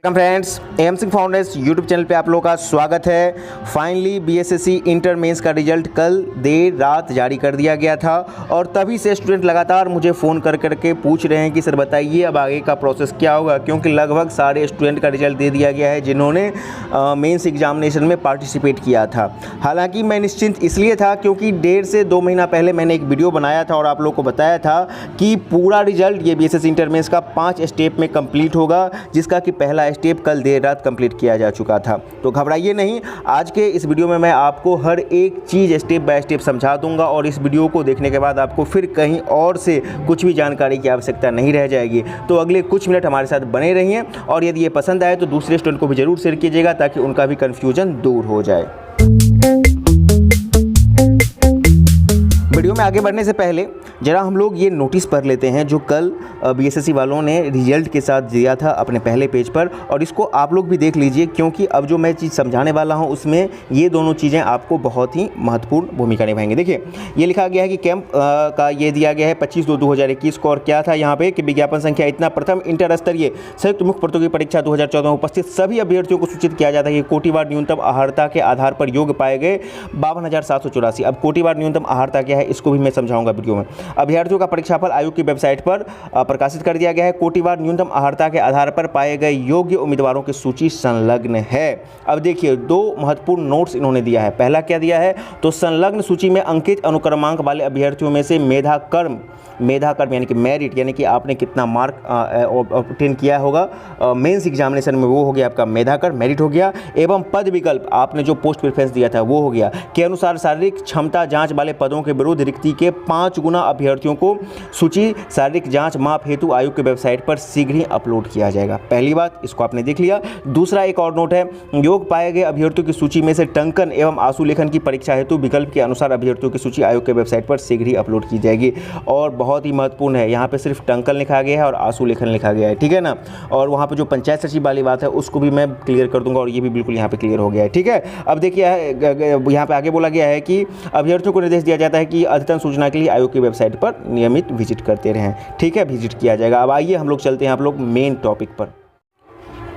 Friends, M Singh foundation YouTube channel पे आप लोगों का स्वागत है। फाइनली बीएसएससी इंटर मेंस का रिजल्ट कल देर रात जारी कर दिया गया था और तभी से स्टूडेंट लगातार मुझे फ़ोन कर करके पूछ रहे हैं कि सर बताइए अब आगे का प्रोसेस क्या होगा, क्योंकि लगभग सारे स्टूडेंट का रिजल्ट दे दिया गया है जिन्होंने मेंस एग्जामिनेशन में पार्टिसिपेट किया था। हालांकि मैं निश्चिंत इसलिए था क्योंकि 1.5 से 2 महीना पहले मैंने एक वीडियो बनाया था और आप लोग को बताया था कि पूरा रिजल्ट ये बीएसएससी इंटर मेंस का 5 स्टेप में कंप्लीट होगा, जिसका कि पहला स्टेप कल देर रात कंप्लीट किया जा चुका था। तो घबराइए नहीं, आज के इस वीडियो में मैं आपको हर एक चीज़ स्टेप बाय स्टेप समझा दूंगा और इस वीडियो को देखने के बाद आपको फिर कहीं और से कुछ भी जानकारी की आवश्यकता नहीं रह जाएगी। तो अगले कुछ मिनट हमारे साथ बने रहिए और यदि ये पसंद आए तो दूसरे स्टूडेंट को भी जरूर शेयर कीजिएगा ताकि उनका भी कन्फ्यूजन दूर हो जाए। वीडियो में आगे बढ़ने से पहले जरा हम लोग ये नोटिस पढ़ लेते हैं जो कल बीएसएससी वालों ने रिजल्ट के साथ दिया था अपने पहले पेज पर, और इसको आप लोग भी देख लीजिए क्योंकि अब जो मैं चीज़ समझाने वाला हूं उसमें ये दोनों चीज़ें आपको बहुत ही महत्वपूर्ण भूमिका निभाएंगी। देखिए, ये लिखा गया है कि कैंप का ये दिया गया है 25/2/2021 को, और क्या था यहाँ पे कि विज्ञापन संख्या इतना प्रथम इंटर स्तरीय संयुक्त मुख्य प्रतियोगी परीक्षा 2014 में उपस्थित सभी अभ्यर्थियों को सूचित किया जाता है कि कोटिवार न्यूनतम अहर्ता के आधार पर योग्य पाए गए 52,784। अब कोटिवार न्यूनतम अहर्ता क्या है इसको भी मैं समझाऊंगा वीडियो में। अभ्यर्थियों का परीक्षाफल आयोग की वेबसाइट पर प्रकाशित कर दिया गया है। कोटिवार न्यूनतम अहर्ता के आधार पर पाए गए योग्य उम्मीदवारों की सूची संलग्न है। अब देखिए, 2 महत्वपूर्ण नोट्स इन्होंने दिया है। पहला क्या दिया है, तो संलग्न सूची में अंकित अनुक्रमांक वाले अभ्यर्थियों में से मेधाकर्म यानी कि मेरिट, यानी कि आपने कितना मार्क ऑब्टेन किया होगा मेंस एग्जामिनेशन में, वो हो गया आपका मेधाकर्म, मेरिट हो गया, एवं पद विकल्प आपने जो पोस्ट प्रेफरेंस दिया था वो हो गया, के अनुसार शारीरिक क्षमता जांच वाले पदों के विरुद्ध रिक्ति के 5 गुना अभ्यर्थियों को सूची शारीरिक जांच माप हेतु आयोग की वेबसाइट पर शीघ्र ही अपलोड किया जाएगा। पहली बात, इसको आपने देख लिया। दूसरा एक और नोट है, योग पाए गए अभ्यर्थियों की सूची में से टंकन एवं आंसू लेखन की परीक्षा हेतु विकल्प के अनुसार अभ्यर्थियों की सूची आयोग के वेबसाइट पर शीघ्र ही अपलोड की जाएगी। और बहुत ही महत्वपूर्ण है, यहाँ पे सिर्फ टंकन लिखा गया है और आंसू लेखन लिखा गया है, ठीक है ना। और वहाँ पे जो पंचायत सचिव वाली बात है उसको भी मैं क्लियर कर दूंगा और ये भी बिल्कुल यहाँ पे क्लियर हो गया है, ठीक है। अब देखिए, यहाँ पे आगे बोला गया है कि अभ्यर्थियों को निर्देश दिया जाता है कि अद्यतन सूचना के लिए आयोग की वेबसाइट पर नियमित विजिट करते रहें, ठीक है, विजिट किया जाएगा। अब आइए हम लोग चलते हैं आप लोग मेन टॉपिक पर।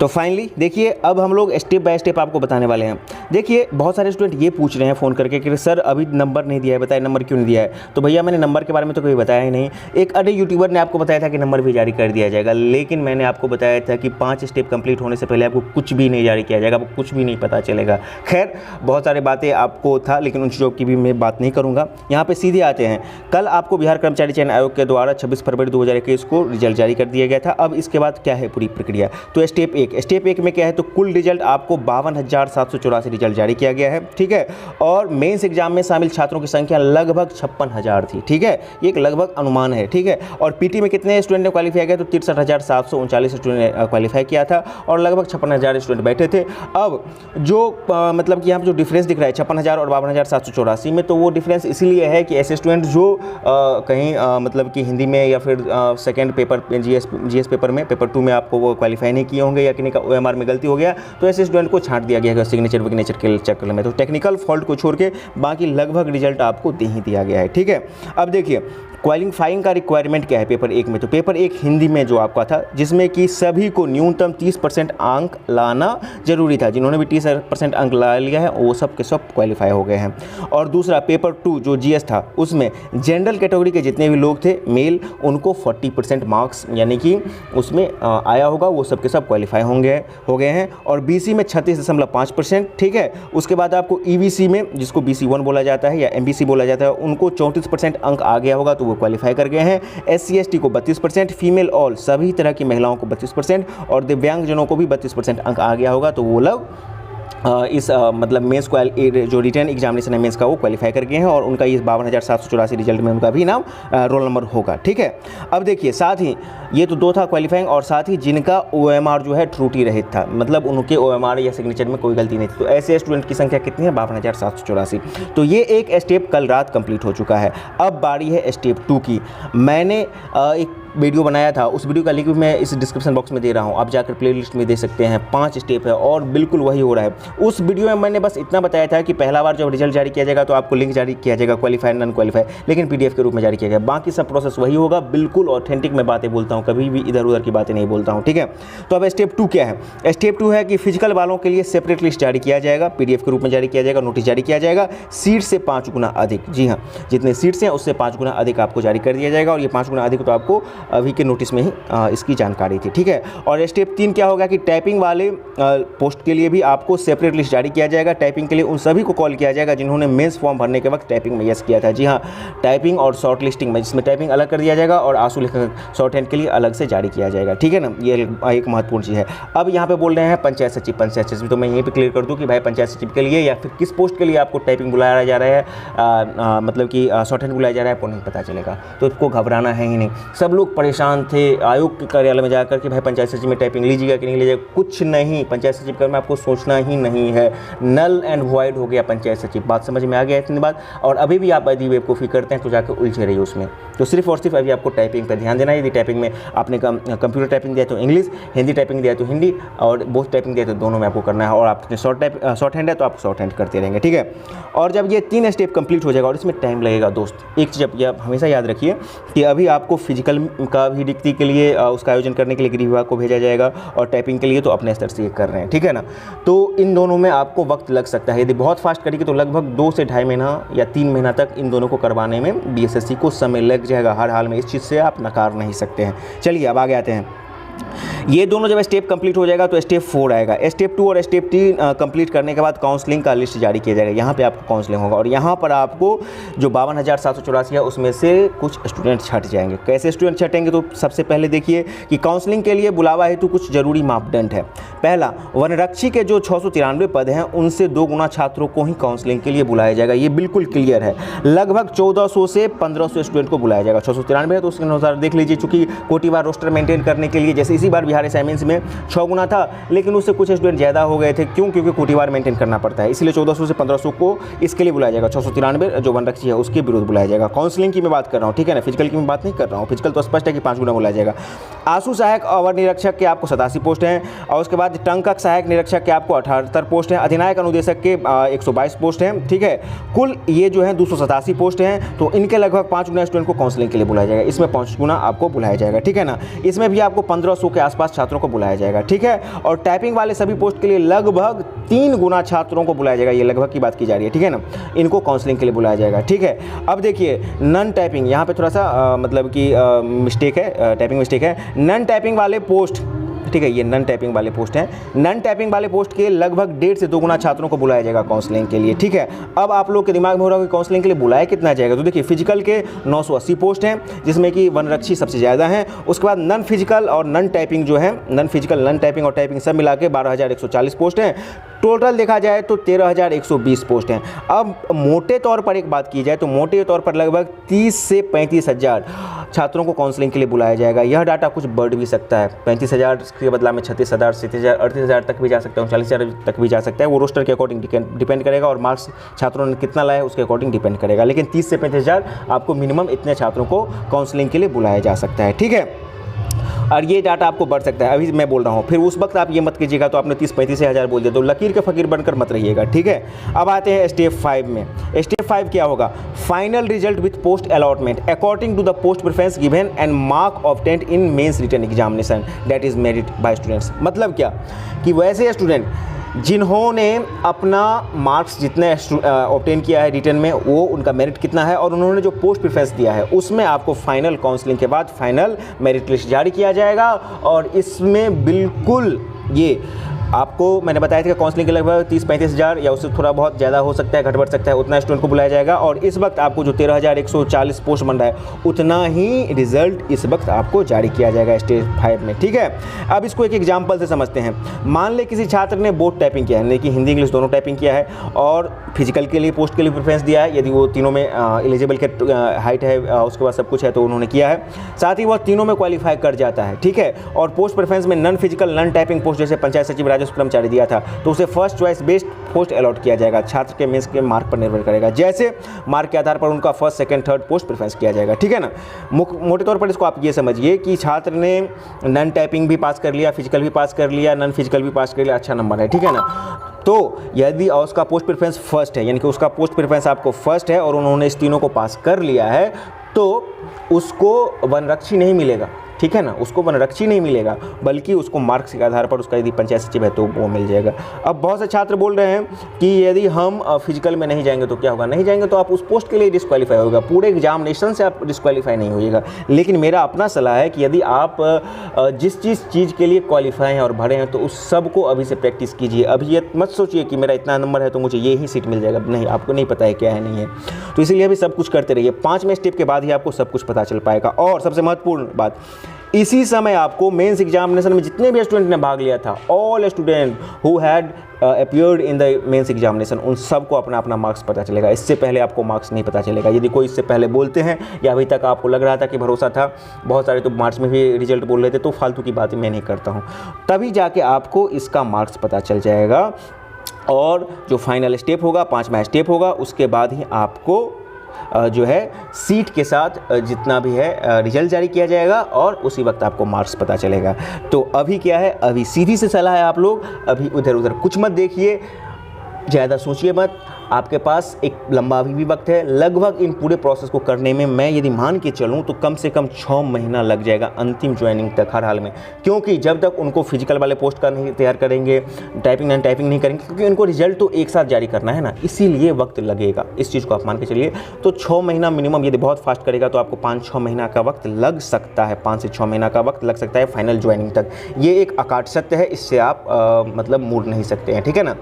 तो फाइनली देखिए, अब हम लोग स्टेप बाय स्टेप आपको बताने वाले हैं। देखिए, बहुत सारे स्टूडेंट ये पूछ रहे हैं फ़ोन करके कि सर अभी नंबर नहीं दिया है, बताइए नंबर क्यों नहीं दिया है। तो भैया मैंने नंबर के बारे में तो कभी बताया ही नहीं। एक अन्य यूट्यूबर ने आपको बताया था कि नंबर भी जारी कर दिया जाएगा, लेकिन मैंने आपको बताया था कि 5 स्टेप कंप्लीट होने से पहले आपको कुछ भी नहीं जारी किया जाएगा, आपको कुछ भी नहीं पता चलेगा। खैर, बहुत सारी बातें आपको था, लेकिन उन चीज़ों की भी मैं बात नहीं करूँगा। यहाँ पर सीधे आते हैं, कल आपको बिहार कर्मचारी चयन आयोग के द्वारा 26 फरवरी 2021 को रिजल्ट जारी कर दिया गया था। अब इसके बाद क्या है पूरी प्रक्रिया, तो स्टेप 1 में क्या है, तो कुल रिजल्ट आपको 52,784 रिजल्ट जारी किया गया है, ठीक है। और मेंस एग्जाम में शामिल छात्रों की संख्या लगभग 56,000 थी, ठीक है, ये एक लगभग अनुमान है, ठीक है। और पीटी में कितने स्टूडेंट ने क्वालिफाई किया, तो 63,739 स्टूडेंट ने क्वालिफाई किया था और लगभग 56,000 स्टूडेंट बैठे थे। अब जो मतलब कि यहाँ पर जो डिफरेंस दिख रहा है 56,000 और 52,784 में, तो वो डिफरेंस इसीलिए है कि ऐसे स्टूडेंट जो कहीं मतलब कि हिंदी में या फिर सेकेंड पेपर जीएस पेपर में, पेपर 2 में आपको वो क्वालिफाई नहीं किए होंगे या किन्हीं का OMR में गलती हो गया, तो ऐसे स्टूडेंट को छांट दिया गया है सिग्नेचर विग्नेचर के चक्कर में। तो टेक्निकल फॉल्ट को छोड़ के बाकी लगभग रिजल्ट आपको दे ही दिया गया है, ठीक है। अब देखिए, क्वालिफाइंग का रिक्वायरमेंट क्या है पेपर 1 में, तो पेपर 1 हिंदी में जो आपका था, जिसमें कि सभी को न्यूनतम 30% अंक लाना जरूरी था। जिन्होंने भी 30% अंक ला लिया है वो सब के सब क्वालिफाई हो गए हैं। और दूसरा पेपर 2 जो जीएस था, उसमें जनरल कैटेगरी के जितने भी लोग थे मेल, उनको 40% मार्क्स यानी कि उसमें आया होगा, वो सब के सब क्वालिफाई हो गए हैं। और बीसी में 36.5%, ठीक है। उसके बाद आपको ईवीसी में, जिसको BC 1 बोला जाता है या MBC बोला जाता है, उनको 34% अंक आ गया होगा, तो वो क्वालिफाई कर गए हैं। SC ST को 32%, फीमेल ऑल सभी तरह की महिलाओं को 32% और दिव्यांगजनों को भी 32% अंक आ गया होगा, तो वो लोग इस मतलब मेंस को जो रिटर्न एग्जामिनेशन है मेंस का वो क्वालिफाई कर गए हैं और उनका इस 52,784 रिजल्ट में उनका भी नाम रोल नंबर होगा, ठीक है। अब देखिए, साथ ही ये तो 2 था क्वालिफाइंग, और साथ ही जिनका OMR जो है त्रुटि रहित था, मतलब उनके OMR या सिग्नेचर में कोई गलती नहीं थी, तो ऐसे स्टूडेंट की संख्या कितनी है, 52,784। तो ये एक स्टेप कल रात कंप्लीट हो चुका है। अब बारी है स्टेप 2 की। मैंने एक वीडियो बनाया था, उस वीडियो का लिंक भी मैं इस डिस्क्रिप्शन बॉक्स में दे रहा हूँ, आप जाकर प्लेलिस्ट में दे सकते हैं। 5 स्टेप है और बिल्कुल वही हो रहा है। उस वीडियो में मैंने बस इतना बताया था कि पहला बार जब रिजल्ट जारी किया जाएगा तो आपको लिंक जारी किया जाएगा क्वालिफाई नॉन क्वालिफाई, लेकिन PDF के रूप में जारी किया गया। बाकी सब प्रोसेस वही होगा, बिल्कुल ऑथेंटिक मैं बातें बोलता हूँ हूँ, कभी भी इधर उधर की बातें नहीं बोलता हूँ, ठीक है। तो अब स्टेप 2 क्या है? स्टेप 2 है कि फिजिकल वालों के लिए सेपरेट लिस्ट जारी किया जाएगा, PDF के रूप में जारी किया जाएगा, नोटिस जारी किया जाएगा, सीट से 5 गुना अधिक, जी हाँ, जितने सीट्स हैं उससे 5 गुना अधिक आपको जारी कर दिया जाएगा। और ये 5 गुना अधिक तो आपको अभी के नोटिस में ही इसकी जानकारी थी, ठीक है। और स्टेप 3 क्या होगा कि टाइपिंग वाले पोस्ट के लिए भी आपको सेपरेट लिस्ट जारी किया जाएगा। टाइपिंग के लिए उन सभी को कॉल किया जाएगा जिन्होंने मेंस फॉर्म भरने के वक्त टाइपिंग में यस किया था, जी हाँ, टाइपिंग और शॉर्ट लिस्टिंग में, जिसमें टाइपिंग अलग कर दिया जाएगा और आंसू लेखक शॉर्ट हैंड के लिए अलग से जारी किया जाएगा, ठीक है ना। ये एक महत्वपूर्ण चीज़ है। अब यहाँ पे बोल रहे हैं पंचायत सचिव। पंचायत सचिव तो मैं यहीं पे क्लियर कर दूँ कि भाई पंचायत सचिव के लिए या फिर किस पोस्ट के लिए आपको टाइपिंग बुलाया जा रहा है, मतलब कि शॉर्ट हैंड बुलाया जा रहा है, आपको नहीं पता चलेगा, तो इसको घबराना है ही नहीं। सब लोग परेशान थे आयोग के कार्यालय में जाकर कि भाई पंचायत सचिव में टाइपिंग लीजिएगा कि नहीं लीजिएगा, कुछ नहीं, पंचायत सचिव के में आपको सोचना ही नहीं है, नल एंड वॉइड हो गया पंचायत सचिव। बात समझ में आ गया इतनी बात। और अभी भी आप यदि बेवकूफ़ी करते हैं तो जाकर उलझे रहिए उसमें। तो सिर्फ और सिर्फ अभी आपको टाइपिंग पर ध्यान देना है। यदि टाइपिंग में आपने कंप्यूटर टाइपिंग दिया तो इंग्लिश, हिंदी टाइपिंग दिया तो हिंदी, और बोथ टाइपिंग दिया तो दोनों में आपको करना है। और आपने शॉर्ट हैंड है तो आप शॉर्ट हैंड करते रहेंगे, ठीक है। और जब ये 3 स्टेप कंप्लीट हो जाएगा, और इसमें टाइम लगेगा दोस्त, एक चीज़ आप हमेशा याद रखिए कि अभी आपको फिजिकल का भी डिग्री के लिए उसका आयोजन करने के लिए गृह विभाग को भेजा जाएगा, और टाइपिंग के लिए तो अपने स्तर से ये कर रहे हैं, ठीक है ना। तो इन दोनों में आपको वक्त लग सकता है। यदि बहुत फास्ट करेंगे तो लगभग 2 से ढाई महीना या 3 महीना तक इन दोनों को करवाने में BSSC को समय लग जाएगा हर हाल में। इस चीज़ से आप नकार नहीं सकते हैं। चलिए अब आगे आते हैं। ये दोनों जब स्टेप कंप्लीट हो जाएगा तो स्टेप 4 आएगा। स्टेप 2 और स्टेप 3 कंप्लीट करने के बाद काउंसलिंग का लिस्ट जारी किया जाएगा। यहाँ पे आपको काउंसलिंग होगा, और यहाँ पर आपको जो 52,784 है उसमें से कुछ स्टूडेंट छट जाएंगे। कैसे स्टूडेंट छटेंगे? तो सबसे पहले देखिए कि काउंसलिंग के लिए बुलावा हेतु कुछ जरूरी मापदंड है। पहला, वनरक्षी के जो 693 पद हैं उनसे 2 गुना छात्रों को ही काउंसलिंग के लिए बुलाया जाएगा। ये बिल्कुल क्लियर है। लगभग 1400 से 1500 स्टूडेंट को बुलाया जाएगा। 693 है तो उसके अनुसार देख लीजिए, चूँकि कोटिवार रोस्टर मेंटेन करने के लिए, जैसे इसी बार बिहार असाइनमेंट्स में 6 गुना था, लेकिन उससे कुछ स्टूडेंट ज़्यादा हो गए थे। क्यों? क्योंकि कोटिवार मेंटेन करना पड़ता है, इसलिए 1400 से 1500 को इसके लिए बुलाया जाएगा। 693 जो वनरक्षी है उसके विरुद्ध बुलाया जाएगा। काउंसलिंग की मैं बात कर रहा हूँ, ठीक है ना, फिजिकल की मैं बात नहीं कर रहा हूँ। फिजिकल तो स्पष्ट है कि 5 गुना बुलाया जाएगा। आंसू सहायक अवर निरीक्षक के आपको 87 पोस्ट हैं, और उसके बाद टंकक सहायक निरीक्षक के आपको 78 पोस्ट हैं। अधिनायक अनुदेशक के 122 पोस्ट हैं, ठीक है। कुल ये जो है 287 पोस्ट हैं। तो इनके लगभग 5 गुना स्टूडेंट को काउंसलिंग के लिए बुलाया जाएगा। इसमें 5 गुना आपको बुलाया जाएगा, ठीक है ना। इसमें भी आपको 1500 के आसपास छात्रों को बुलाया जाएगा, ठीक है। और टाइपिंग वाले सभी पोस्ट के लिए लगभग 3 गुना छात्रों को बुलाया जाएगा। ये लगभग की बात की जा रही है, ठीक है ना। इनको काउंसलिंग के लिए बुलाया जाएगा, ठीक है। अब देखिए नन टाइपिंग, यहाँ पे थोड़ा सा मतलब कि मिस्टेक है, टाइपिंग मिस्टेक है। नन टाइपिंग वाले पोस्ट, ठीक है, ये नन टाइपिंग वाले पोस्ट हैं। नन टाइपिंग वाले पोस्ट के लगभग 1.5 से 2 गुना छात्रों को बुलाया जाएगा काउंसलिंग के लिए, ठीक है। अब आप लोग के दिमाग में हो रहा है कि काउंसलिंग के लिए बुलाया कितना जाएगा? तो देखिए फिजिकल के 980 पोस्ट हैं, जिसमें कि वनरक्षी सबसे ज़्यादा हैं। उसके बाद नन फिजिकल और नन टाइपिंग जो है, नन फिजिकल, नन टाइपिंग और टाइपिंग सब मिला के 12,140 पोस्ट हैं। टोटल देखा जाए तो 13,120 पोस्ट हैं। अब मोटे तौर पर एक बात की जाए तो मोटे तौर पर लगभग 30 से 35,000 छात्रों को काउंसलिंग के लिए बुलाया जाएगा। यह डाटा कुछ बढ़ भी सकता है, 35,000 के बदला में 36,000, 37,000, 38,000 तक भी जा सकता है, 39,000 तक भी जा सकता है। वो रोस्टर के अकॉर्डिंग डिपेंड करेगा, और मार्क्स छात्रों ने कितना लाया है उसके अकॉर्डिंग डिपेंड करेगा। लेकिन 30 से 35,000 आपको मिनिमम इतने छात्रों को काउंसलिंग के लिए बुलाया जा सकता है, ठीक है। और ये डाटा आपको बढ़ सकता है, अभी मैं बोल रहा हूँ, फिर उस वक्त आप ये मत कीजिएगा तो आपने 30-35 हज़ार बोल दिया तो लकीर के फ़कीर बनकर मत रहिएगा, ठीक है। अब आते हैं स्टेप 5 में। स्टेप 5 क्या होगा? Final result with post allotment according to the post preference given and mark obtained in mains written examination that is merit by students. मतलब क्या कि वैसे स्टूडेंट जिन्होंने अपना मार्क्स जितने ऑब्टेन किया है रिटर्न में, वो उनका मेरिट कितना है, और उन्होंने जो पोस्ट प्रेफरेंस दिया है उसमें आपको फाइनल काउंसलिंग के बाद फाइनल मेरिट लिस्ट जारी किया जाएगा। और इसमें बिल्कुल ये आपको मैंने बताया था कि काउंसलिंग के लगभग 30-35 हज़ार या उससे थोड़ा बहुत ज़्यादा हो सकता है, घट बढ़ सकता है, उतना स्टूडेंट को बुलाया जाएगा। और इस वक्त आपको जो 13,140 पोस्ट बन रहा है उतना ही रिजल्ट इस वक्त आपको जारी किया जाएगा स्टेज 5 में, ठीक है। अब इसको एक एग्जाम्पल से समझते हैं। मान ले किसी छात्र ने बोथ टाइपिंग किया है, यानी कि हिंदी इंग्लिश दोनों टाइपिंग किया है, और फिजिकल के लिए पोस्ट के लिए प्रेफरेंस दिया है। यदि वो तीनों में एलिजिबल के हाइट है, उसके बाद सब कुछ है, तो उन्होंने किया है। साथ ही वह तीनों में क्वालिफाई कर जाता है, ठीक है। और पोस्ट प्रेफरेंस में non physical non typing post जैसे पंचायत सचिव राजस्व कर्मचारी दिया था, तो उसे first choice based post allot किया जाएगा। छात्र के मेंस के मार्क पर निर्भर करेगा, जैसे मार्क के आधार पर उनका first second third post preference किया जाएगा, ठीक है ना। मोटे तौर पर इसको आप ये समझिए कि छात्र ने नन टाइपिंग भी पास कर लिया, फिजिकल भी पास कर लिया, नन फिजिकल भी पास कर लिया, अच्छा नंबर है, ठीक है ना। तो यदि उसका पोस्ट प्रेफरेंस फर्स्ट है, यानी कि उसका पोस्ट प्रेफरेंस आपको फर्स्ट है और उन्होंने इस तीनों को पास कर लिया है, तो उसको वनरक्षी नहीं मिलेगा, ठीक है ना, उसको वनरक्षी नहीं मिलेगा, बल्कि उसको मार्क्स के आधार पर उसका यदि पंचायत सचिव है तो वो मिल जाएगा। अब बहुत से छात्र बोल रहे हैं कि यदि हम फिजिकल में नहीं जाएंगे तो क्या होगा, नहीं जाएंगे तो आप उस पोस्ट के लिए डिस्क्वालीफाई होगा, पूरे एग्जामिनेशन से आप डिस्क्वालीफाई नहीं होइएगा। लेकिन मेरा अपना सलाह है कि यदि आप जिस चीज़ के लिए क्वालिफाई हैं और भरे हैं तो उस सब को अभी से प्रैक्टिस कीजिए। अभी ये मत सोचिए कि मेरा इतना नंबर है तो मुझे ये ही सीट मिल जाएगा, नहीं, आपको नहीं पता है क्या है नहीं है, तो इसीलिए अभी सब कुछ करते रहिए। 5वें स्टेप के बाद ही आपको सब कुछ पता चल पाएगा। और सबसे महत्वपूर्ण बात, इसी समय आपको मेंस एग्जामिनेशन में जितने भी स्टूडेंट ने भाग लिया था, all student who had appeared in the mains examination, उन सबको अपना अपना मार्क्स पता चलेगा। इससे पहले आपको मार्क्स नहीं पता चलेगा। यदि कोई इससे पहले बोलते हैं या अभी तक आपको लग रहा था कि भरोसा था, बहुत सारे तो मार्च में भी रिजल्ट बोल रहे थे, तो फालतू की बातें मैं नहीं करता हूँ। तभी जाके आपको इसका मार्क्स पता चल जाएगा। और जो फाइनल स्टेप होगा, 5वां स्टेप होगा, उसके बाद ही आपको जो है सीट के साथ जितना भी है रिजल्ट जारी किया जाएगा और उसी वक्त आपको मार्क्स पता चलेगा। तो अभी क्या है, अभी सीधी सी सलाह है, आप लोग अभी उधर उधर कुछ मत देखिए, ज़्यादा सोचिए मत। आपके पास एक लंबा अभी भी वक्त है। लगभग इन पूरे प्रोसेस को करने में मैं यदि मान के चलूँ तो कम से कम 6 महीना लग जाएगा अंतिम ज्वाइनिंग तक, हर हाल में। क्योंकि जब तक उनको फिजिकल वाले पोस्ट का नहीं तैयार करेंगे, टाइपिंग नहीं करेंगे, क्योंकि उनको रिजल्ट तो एक साथ जारी करना है ना, इसीलिए वक्त लगेगा। इस चीज़ को आप मान के चलिए। तो 6 महीना मिनिमम, यदि बहुत फास्ट करेगा तो आपको 5-6 महीना का वक्त लग सकता है, 5 से 6 महीना का वक्त लग सकता है फाइनल ज्वाइनिंग तक। ये एक अकाट सत्य है, इससे आप मतलब मुड़ नहीं सकते हैं, ठीक है ना।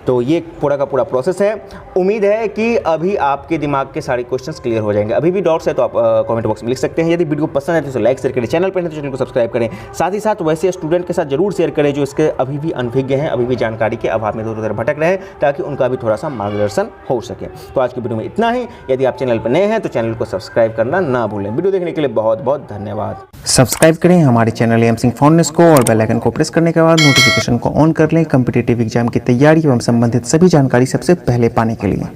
तो ये पूरा का पूरा प्रोसेस है। उम्मीद है कि अभी आपके दिमाग के सारे क्वेश्चंस क्लियर हो जाएंगे। अभी भी डाउट्स है तो आप कमेंट बॉक्स में लिख सकते हैं। यदि वीडियो पसंद है तो इसे लाइक शेयर करें, चैनल पर है तो चैनल को सब्सक्राइब करें। साथ ही साथ वैसे स्टूडेंट के साथ जरूर शेयर करें जो इसके अभी भी अनभिज्ञ हैं, अभी भी जानकारी के अभाव में इधर उधर भटक रहे हैं, ताकि उनका भी थोड़ा सा मार्गदर्शन हो सके। तो आज की वीडियो में इतना ही। यदि आप चैनल पर नए हैं तो चैनल को सब्सक्राइब करना ना भूलें। वीडियो देखने के लिए बहुत बहुत धन्यवाद। सब्सक्राइब करें हमारे चैनल एम सिंह फाउंडेशन को और बेल आइकन को प्रेस करने के बाद नोटिफिकेशन को ऑन कर लें कॉम्पिटिटिव एग्जाम की तैयारी एवं संबंधित सभी जानकारी सबसे पहले पाने के लिए।